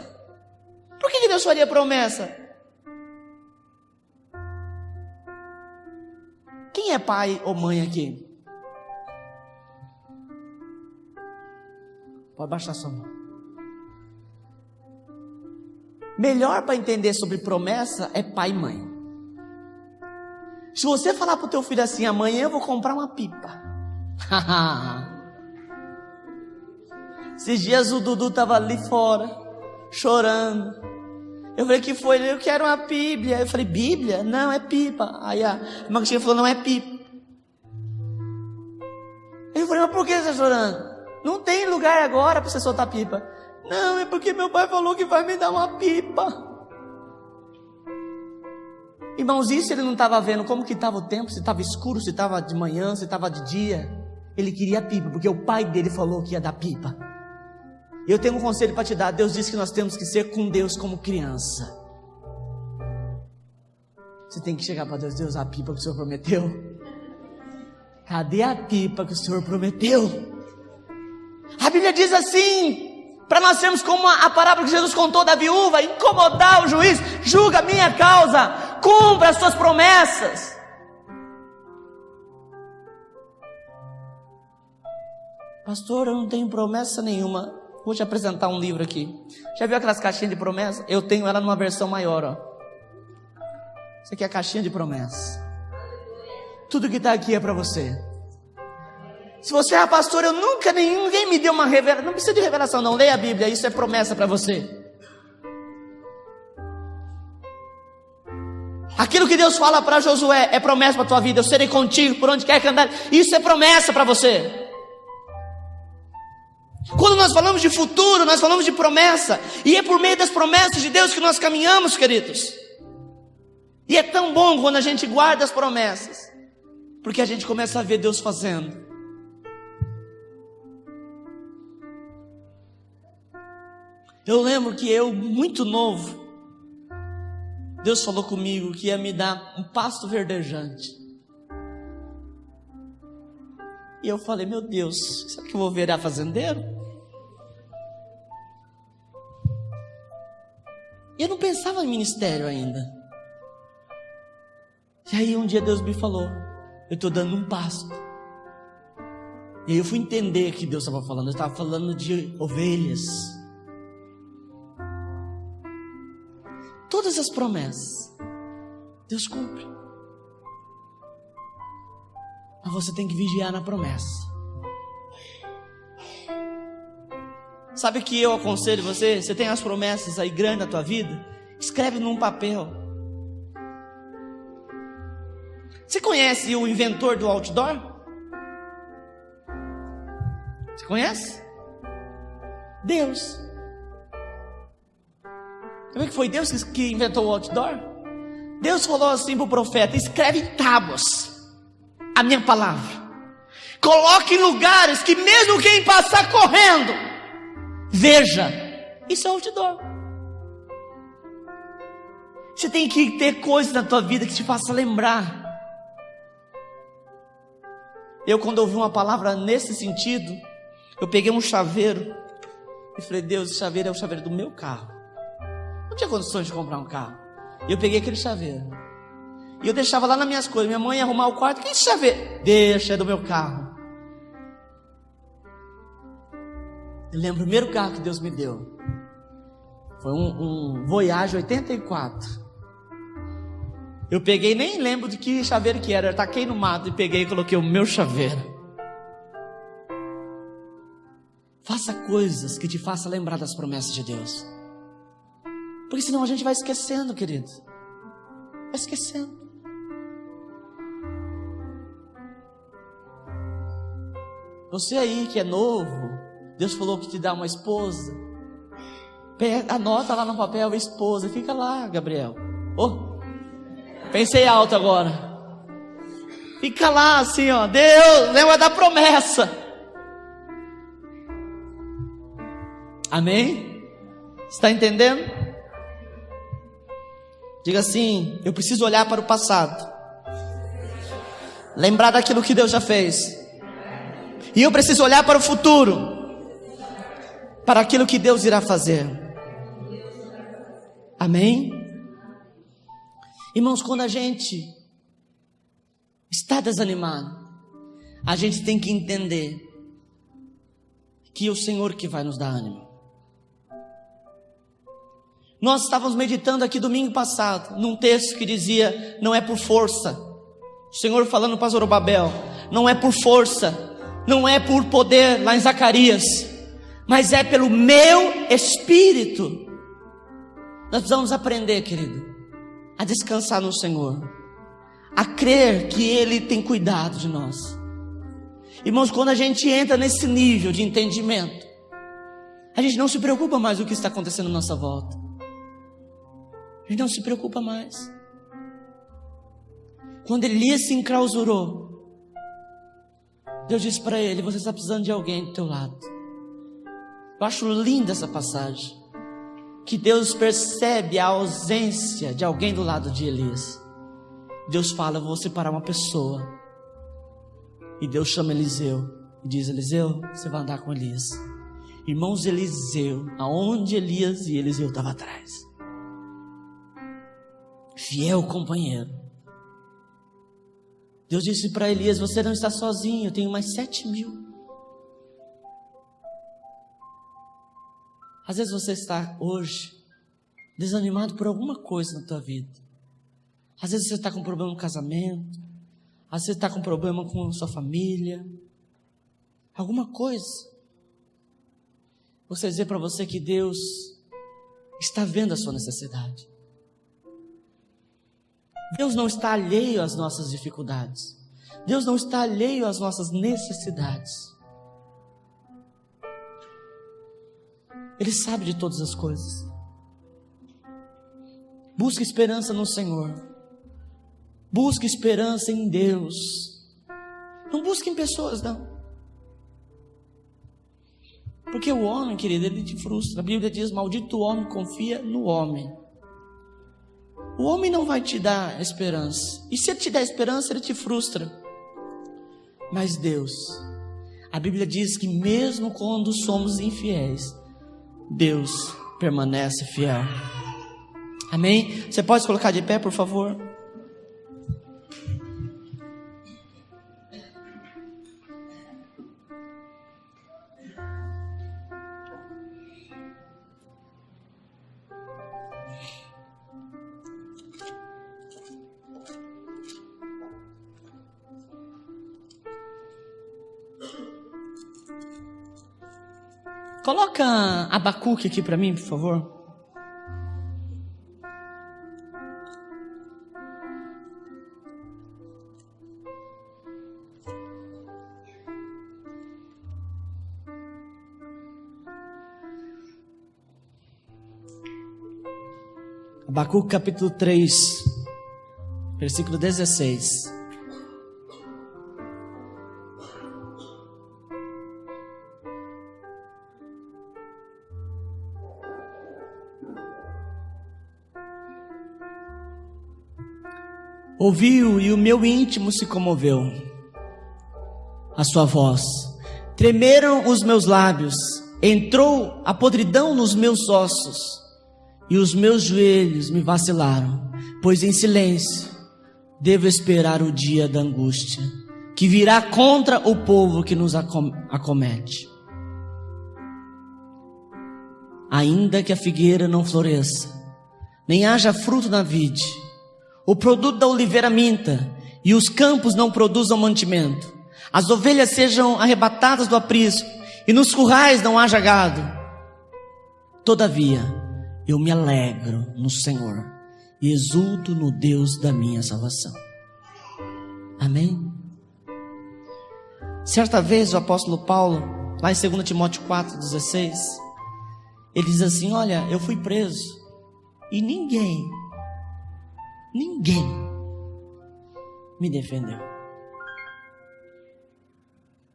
Por que Deus faria promessa? Quem é pai ou mãe aqui? Pode baixar sua mão. Melhor para entender sobre promessa é pai e mãe. Se você falar para o teu filho assim: amanhã eu vou comprar uma pipa. Esses dias o Dudu estava ali fora, chorando. Eu falei: que foi? Eu quero uma Bíblia. Eu falei: Bíblia? Não, é pipa. Aí a irmã Cristina falou: não é pipa. Eu falei: mas por que você está chorando? Não tem lugar agora para você soltar pipa. Não, é porque meu pai falou que vai me dar uma pipa. Irmãos, isso ele não estava vendo como que estava o tempo, se estava escuro, se estava de manhã, se estava de dia. Ele queria pipa, porque o pai dele falou que ia dar pipa. Eu tenho um conselho para te dar. Deus disse que nós temos que ser com Deus como criança. Você tem que chegar para Deus: Deus, a pipa que o Senhor prometeu. Cadê a pipa que o Senhor prometeu? A Bíblia diz assim, para nós sermos como a parábola que Jesus contou da viúva: incomodar o juiz, julga a minha causa, cumpra as suas promessas. Pastor, eu não tenho promessa nenhuma. Vou te apresentar um livro aqui. Já viu aquelas caixinhas de promessa? Eu tenho ela numa versão maior, ó. Isso aqui é a caixinha de promessa. Tudo que está aqui é para você. Se você é pastor, ninguém me deu uma revelação. Não precisa de revelação não, leia a Bíblia, isso é promessa para você. Aquilo que Deus fala para Josué é promessa para a tua vida: eu serei contigo por onde quer que andar. Isso é promessa para você. Quando nós falamos de futuro, nós falamos de promessa, e é por meio das promessas de Deus que nós caminhamos, queridos. E é tão bom quando a gente guarda as promessas, porque a gente começa a ver Deus fazendo. Eu lembro que eu, muito novo, Deus falou comigo que ia me dar um pasto verdejante. E eu falei: meu Deus, será que eu vou virar fazendeiro? Eu não pensava em ministério ainda. E aí um dia Deus me falou: eu estou dando um pasto. E aí eu fui entender que Deus estava falando. Eu estava falando de ovelhas. Todas as promessas Deus cumpre, mas você tem que vigiar na promessa. Sabe o que eu aconselho você? Você tem as promessas aí grandes na tua vida? Escreve num papel. Você conhece o inventor do outdoor? Você conhece? Deus. Sabe que foi Deus que inventou o outdoor? Deus falou assim para o profeta: escreve em tábuas a minha palavra, coloque em lugares que mesmo quem passar correndo veja. Isso é outdoor. Você tem que ter coisas na tua vida que te faça lembrar. Eu, quando ouvi uma palavra nesse sentido, eu peguei um chaveiro e falei: Deus, esse chaveiro é o chaveiro do meu carro. Não tinha condições de comprar um carro. E eu peguei aquele chaveiro e eu deixava lá nas minhas coisas. Minha mãe ia arrumar o quarto: que esse chaveiro? Deixa, é do meu carro. Eu lembro, o primeiro carro que Deus me deu foi um Voyage 84. Eu peguei, nem lembro de que chaveiro que era. Eu taquei no mato e peguei e coloquei o meu chaveiro. Faça coisas que te façam lembrar das promessas de Deus. Porque senão a gente vai esquecendo, querido. Vai esquecendo. Você aí que é novo, Deus falou que te dá uma esposa. Anota lá no papel, esposa. Fica lá, Gabriel. Oh, pensei alto agora. Fica lá assim, ó. Deus, lembra da promessa. Amém? Está entendendo? Diga assim: eu preciso olhar para o passado, lembrar daquilo que Deus já fez, e eu preciso olhar para o futuro, para aquilo que Deus irá fazer. Amém? Irmãos, quando a gente está desanimado, a gente tem que entender que é o Senhor que vai nos dar ânimo. Nós estávamos meditando aqui domingo passado, num texto que dizia: não é por força. O Senhor falando para Zorobabel: não é por força, não é por poder, lá em Zacarias, mas é pelo meu Espírito. Nós precisamos aprender, querido, a descansar no Senhor, a crer que Ele tem cuidado de nós. Irmãos, quando a gente entra nesse nível de entendimento, a gente não se preocupa mais com o que está acontecendo à nossa volta. A gente não se preocupa mais. Quando Elias se enclausurou, Deus disse para ele: você está precisando de alguém do teu lado. Eu acho linda essa passagem, que Deus percebe a ausência de alguém do lado de Elias. Deus fala: eu vou separar uma pessoa. E Deus chama Eliseu e diz: Eliseu, você vai andar com Elias. Irmãos, Eliseu, aonde Elias ia, Eliseu estava atrás. Fiel companheiro. Deus disse para Elias: você não está sozinho, eu tenho mais 7.000. Às vezes você está hoje desanimado por alguma coisa na tua vida. Às vezes você está com problema no casamento, às vezes você está com problema com a sua família, alguma coisa. Vou dizer para você que Deus está vendo a sua necessidade. Deus não está alheio às nossas dificuldades. Deus não está alheio às nossas necessidades. Ele sabe de todas as coisas. Busque esperança no Senhor. Busque esperança em Deus. Não busque em pessoas, não. Porque o homem, querido, ele te frustra. A Bíblia diz: maldito o homem confia no homem. O homem não vai te dar esperança. E se ele te der esperança, ele te frustra. Mas Deus, a Bíblia diz que mesmo quando somos infiéis, Deus permanece fiel. Amém? Você pode se colocar de pé, por favor? Coloca Abacuque aqui para mim, por favor. Abacuque capítulo 3, versículo 16. Ouviu e o meu íntimo se comoveu, a sua voz. Tremeram os meus lábios, entrou a podridão nos meus ossos, e os meus joelhos me vacilaram, pois em silêncio devo esperar o dia da angústia, que virá contra o povo que nos acomete. Ainda que a figueira não floresça, nem haja fruto na vide, o produto da oliveira minta, e os campos não produzam mantimento, as ovelhas sejam arrebatadas do aprisco, e nos currais não haja gado. Todavia, eu me alegro no Senhor e exulto no Deus da minha salvação. Amém? Certa vez o apóstolo Paulo, lá em 2 Timóteo 4,16, ele diz assim: olha, eu fui preso e ninguém me defendeu.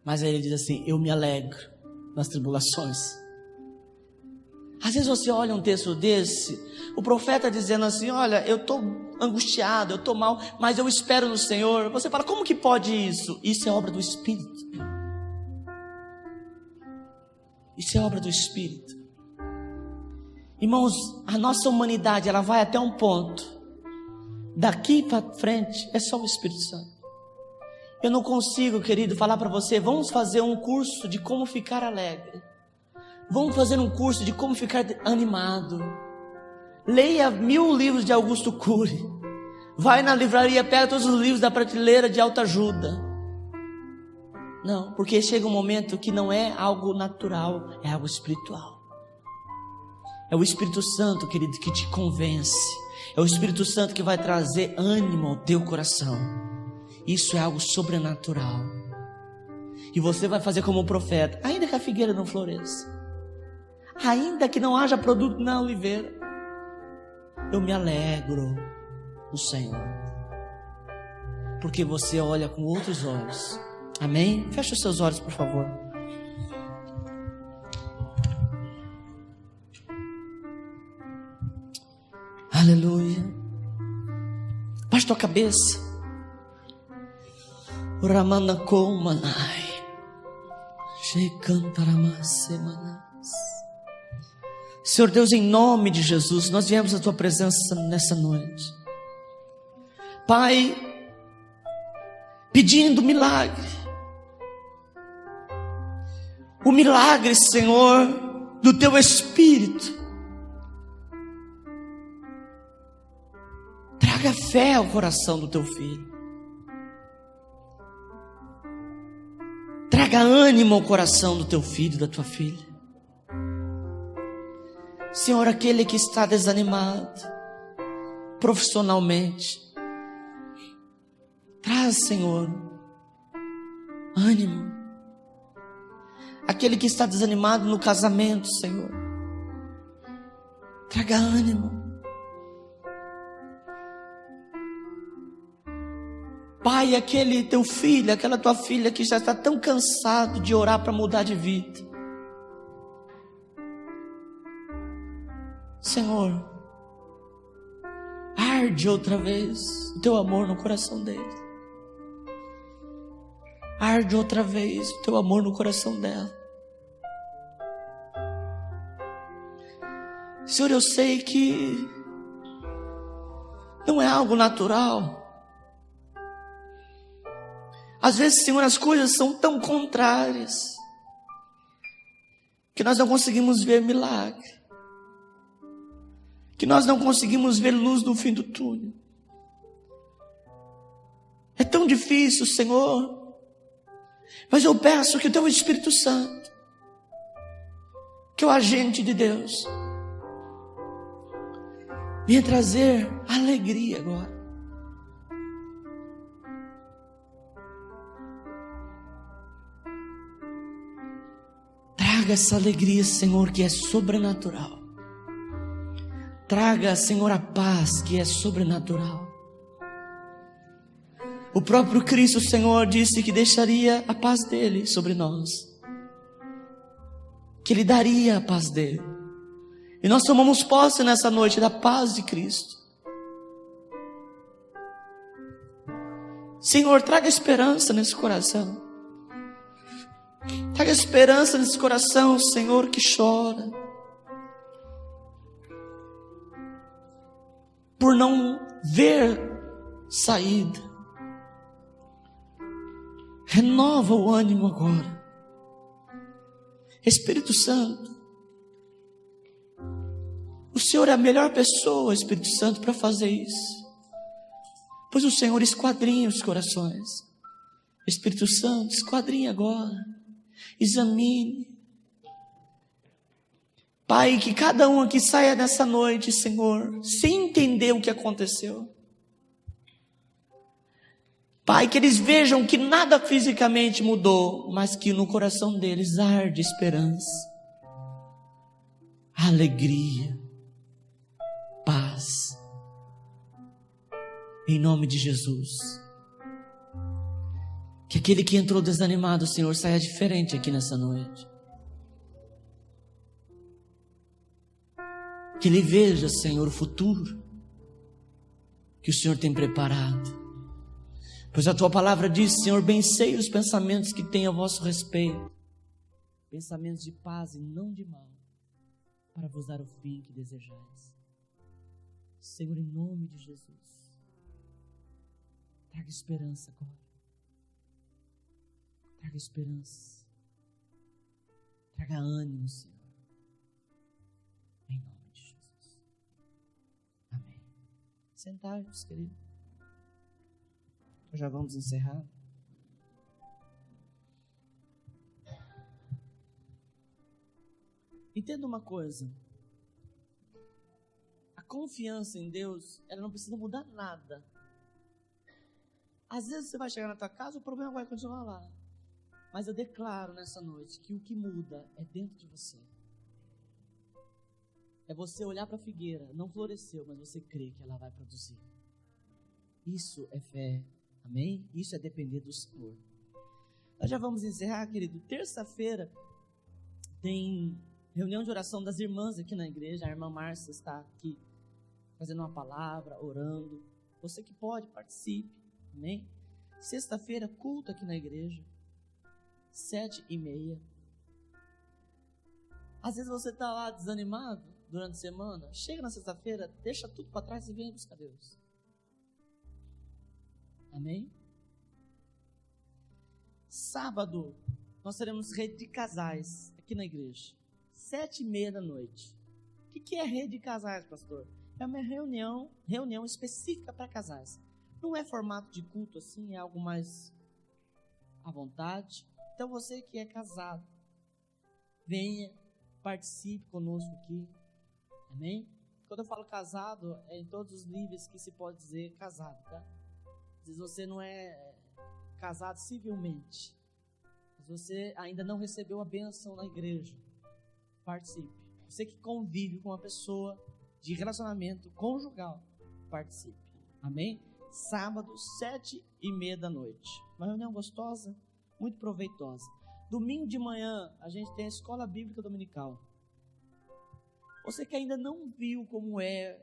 Mas aí ele diz assim: eu me alegro nas tribulações. Às vezes você olha um texto desse, o profeta dizendo assim: olha, eu estou angustiado, eu estou mal, mas eu espero no Senhor. Você fala: como que pode isso? Isso é obra do Espírito. Isso é obra do Espírito. Irmãos, a nossa humanidade, ela vai até um ponto. Daqui para frente é só o Espírito Santo. Eu não consigo, querido, falar para você: vamos fazer um curso de como ficar alegre. Vamos fazer um curso de como ficar animado. Leia 1000 livros de Augusto Cury. Vai na livraria, pega todos os livros da prateleira de autoajuda. Não, porque chega um momento que não é algo natural, é algo espiritual. É o Espírito Santo, querido, que te convence. É o Espírito Santo que vai trazer ânimo ao teu coração. Isso é algo sobrenatural. E você vai fazer como um profeta: ainda que a figueira não floresça, ainda que não haja produto na oliveira, eu me alegro no Senhor, porque você olha com outros olhos. Amém? Feche os seus olhos, por favor. Aleluia. Baixe tua cabeça. Ramana Komanai Shekantaramasemanai. Senhor Deus, em nome de Jesus, nós viemos à tua presença nessa noite, Pai, pedindo milagre. O milagre, Senhor, do teu Espírito. Traga fé ao coração do teu filho. Traga ânimo ao coração do teu filho, da tua filha. Senhor, aquele que está desanimado profissionalmente, traz, Senhor, ânimo. Aquele que está desanimado no casamento, Senhor, traga ânimo. Pai, aquele teu filho, aquela tua filha que já está tão cansado de orar para mudar de vida, Senhor, arde outra vez o teu amor no coração dele. Arde outra vez o teu amor no coração dela. Senhor, eu sei que não é algo natural. Às vezes, Senhor, as coisas são tão contrárias que nós não conseguimos ver milagre, que nós não conseguimos ver luz no fim do túnel. É tão difícil, Senhor, mas eu peço que o teu Espírito Santo, que é o agente de Deus, venha trazer alegria agora. Traga essa alegria, Senhor, que é sobrenatural. Traga, Senhor, a paz que é sobrenatural. O próprio Cristo, Senhor, disse que deixaria a paz dele sobre nós, que ele daria a paz dele. E nós tomamos posse nessa noite da paz de Cristo. Senhor, traga esperança nesse coração. Traga esperança nesse coração, Senhor, que chora por não ver saída. Renova o ânimo agora. Espírito Santo, o Senhor é a melhor pessoa, Espírito Santo, para fazer isso, pois o Senhor esquadrinha os corações. Espírito Santo, esquadrinha agora. Examine Pai, que cada um aqui saia nessa noite, Senhor, sem entender o que aconteceu. Pai, que eles vejam que nada fisicamente mudou, mas que no coração deles arde esperança, alegria, paz. Em nome de Jesus. Que aquele que entrou desanimado, Senhor, saia diferente aqui nessa noite. Que ele veja, Senhor, o futuro que o Senhor tem preparado. Pois a tua palavra diz, Senhor, bem sei os pensamentos que tem a vosso respeito. Pensamentos de paz e não de mal, para vos dar o fim que desejais. Senhor, em nome de Jesus, traga esperança agora. Traga esperança. Traga ânimo, Senhor. Em nome de Jesus. Amém. Sentar-vos, querido. Já vamos encerrar. Entenda uma coisa. A confiança em Deus, ela não precisa mudar nada. Às vezes você vai chegar na tua casa, o problema vai continuar lá. Mas eu declaro nessa noite que o que muda é dentro de você. É você olhar para a figueira, não floresceu, mas você crê que ela vai produzir. Isso é fé, amém? Isso é depender do Senhor. Nós já vamos encerrar, querido. Terça-feira tem reunião de oração das irmãs aqui na igreja. A irmã Márcia está aqui fazendo uma palavra, orando. Você que pode, participe, amém? Sexta-feira, culto aqui na igreja. 7h30. Às vezes você está lá desanimado durante a semana. Chega na sexta-feira, deixa tudo para trás e vem buscar Deus. Amém? Sábado, nós teremos rede de casais aqui na igreja. 7h30. O que é rede de casais, pastor? É uma reunião específica para casais. Não é formato de culto assim, é algo mais à vontade. Então você que é casado, venha, participe conosco aqui. Amém? Quando eu falo casado, é em todos os níveis que se pode dizer casado, tá? Às vezes você não é casado civilmente, mas você ainda não recebeu a bênção na igreja. Participe. Você que convive com uma pessoa de relacionamento conjugal, participe. Amém? Sábado, 7h30. Uma reunião gostosa, muito proveitosa. Domingo de manhã, a gente tem a escola bíblica dominical. Você que ainda não viu como é,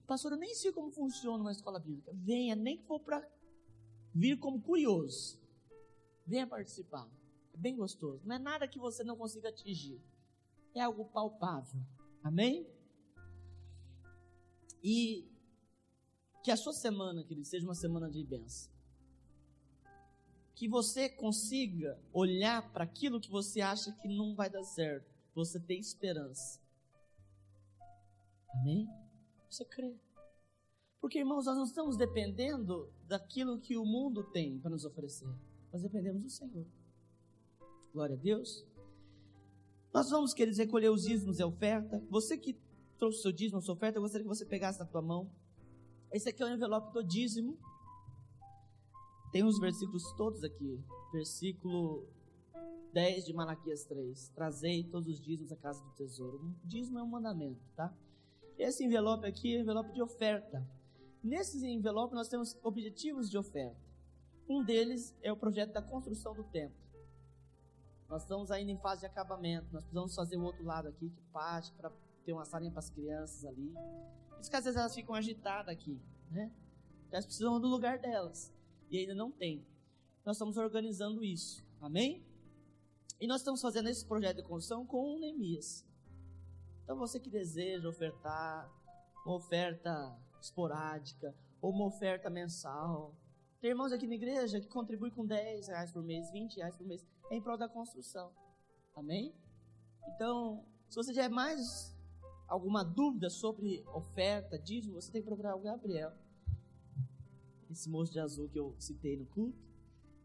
pastor, eu nem sei como funciona uma escola bíblica. Venha, nem que for para vir como curioso. Venha participar. É bem gostoso. Não é nada que você não consiga atingir. É algo palpável. Amém? E que a sua semana, querido, seja uma semana de bênção. Que você consiga olhar para aquilo que você acha que não vai dar certo. Você tem esperança. Amém? Você crê. Porque, irmãos, nós não estamos dependendo daquilo que o mundo tem para nos oferecer. Nós dependemos do Senhor. Glória a Deus. Nós vamos, queridos, recolher os dízimos e a oferta. Você que trouxe o seu dízimo, a sua oferta, eu gostaria que você pegasse na tua mão. Esse aqui é o envelope do dízimo. Tem os versículos todos aqui. Versículo 10 de Malaquias 3. Trazei todos os dízimos à casa do tesouro. O dízimo é um mandamento, tá? Esse envelope aqui é o envelope de oferta. Nesse envelope nós temos objetivos de oferta. Um deles é o projeto da construção do templo. Nós estamos ainda em fase de acabamento. Nós precisamos fazer o outro lado aqui, que é pátio, para ter uma salinha para as crianças ali. Por isso que às vezes elas ficam agitadas aqui, né? Elas precisam do lugar delas. E ainda não tem. Nós estamos organizando isso. Amém? E nós estamos fazendo esse projeto de construção com o Neemias. Então você que deseja ofertar uma oferta esporádica ou uma oferta mensal. Tem irmãos aqui na igreja que contribuem com R$10 por mês, R$20 por mês, em prol da construção. Amém? Então, se você tiver mais alguma dúvida sobre oferta, dízimo, você tem que procurar o Gabriel. Esse moço de azul que eu citei no culto,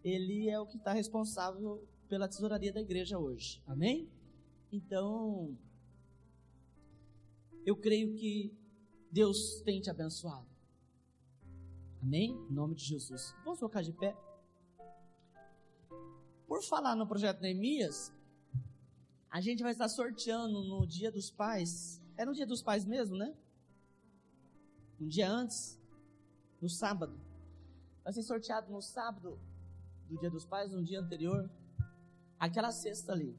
ele é o que está responsável pela tesouraria da igreja hoje. Amém? Então, eu creio que Deus tem te abençoado. Amém? Em nome de Jesus. Vamos colocar de pé. Por falar no projeto Neemias, a gente vai estar sorteando no Dia dos Pais. É no Dia dos Pais mesmo, né? Um dia antes, no sábado. Vai ser sorteado no sábado do Dia dos Pais, no dia anterior, aquela cesta ali.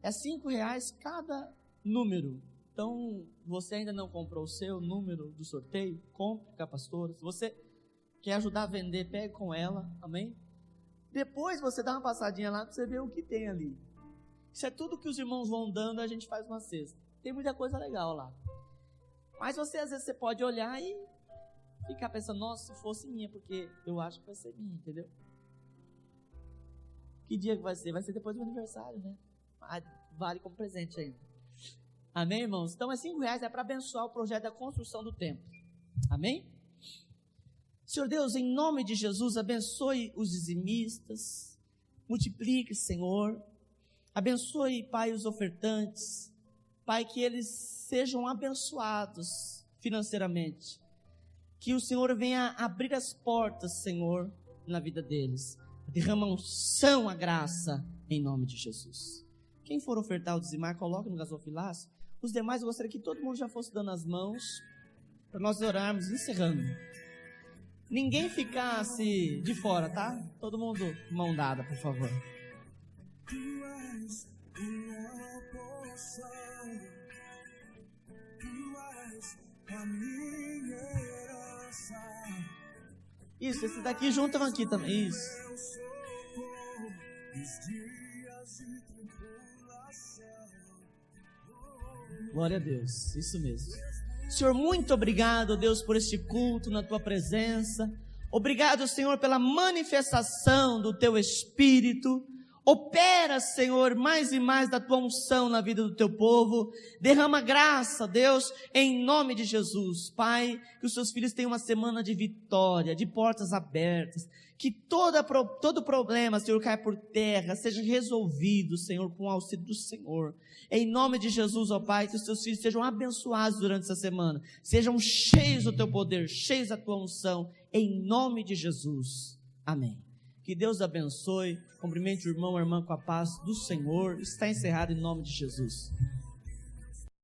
É R$5 cada número. Então, você ainda não comprou o seu número do sorteio? Compre com a pastora. Se você quer ajudar a vender, pegue com ela, amém? Depois você dá uma passadinha lá para você ver o que tem ali. Isso é tudo que os irmãos vão dando, a gente faz uma cesta. Tem muita coisa legal lá. Mas às vezes você pode olhar e ficar pensando, nossa, se fosse minha, porque eu acho que vai ser minha, entendeu? Que dia que vai ser? Vai ser depois do meu aniversário, né? Vale como presente ainda. Amém, irmãos? Então, R$5 é para abençoar o projeto da construção do templo. Amém? Senhor Deus, em nome de Jesus, abençoe os dizimistas. Multiplique, Senhor. Abençoe, Pai, os ofertantes. Pai, que eles sejam abençoados financeiramente. Que o Senhor venha abrir as portas, Senhor, na vida deles. Derrama unção, a graça, em nome de Jesus. Quem for ofertar ou dizimar, coloque no gasofilácio. Os demais, eu gostaria que todo mundo já fosse dando as mãos, para nós orarmos, encerrando. Ninguém ficasse de fora, tá? Todo mundo, mão dada, por favor. Tu és minha porção, tu és a minha herança. Isso, esse daqui juntam aqui também. Isso. Meu socorro nos dias de tribulação. Glória a Deus, isso mesmo. Senhor, muito obrigado, Deus, por este culto na Tua presença. Obrigado, Senhor, pela manifestação do Teu Espírito. Opera, Senhor, mais e mais da Tua unção na vida do Teu povo. Derrama graça, Deus, em nome de Jesus. Pai, que os Seus filhos tenham uma semana de vitória, de portas abertas. Que todo problema, Senhor, caia por terra, seja resolvido, Senhor, com o auxílio do Senhor. Em nome de Jesus, ó Pai, que os Teus filhos sejam abençoados durante essa semana. Sejam cheios do Teu poder, cheios da Tua unção. Em nome de Jesus. Amém. Que Deus abençoe. Cumprimente o irmão e a irmã com a paz do Senhor. Está encerrado em nome de Jesus.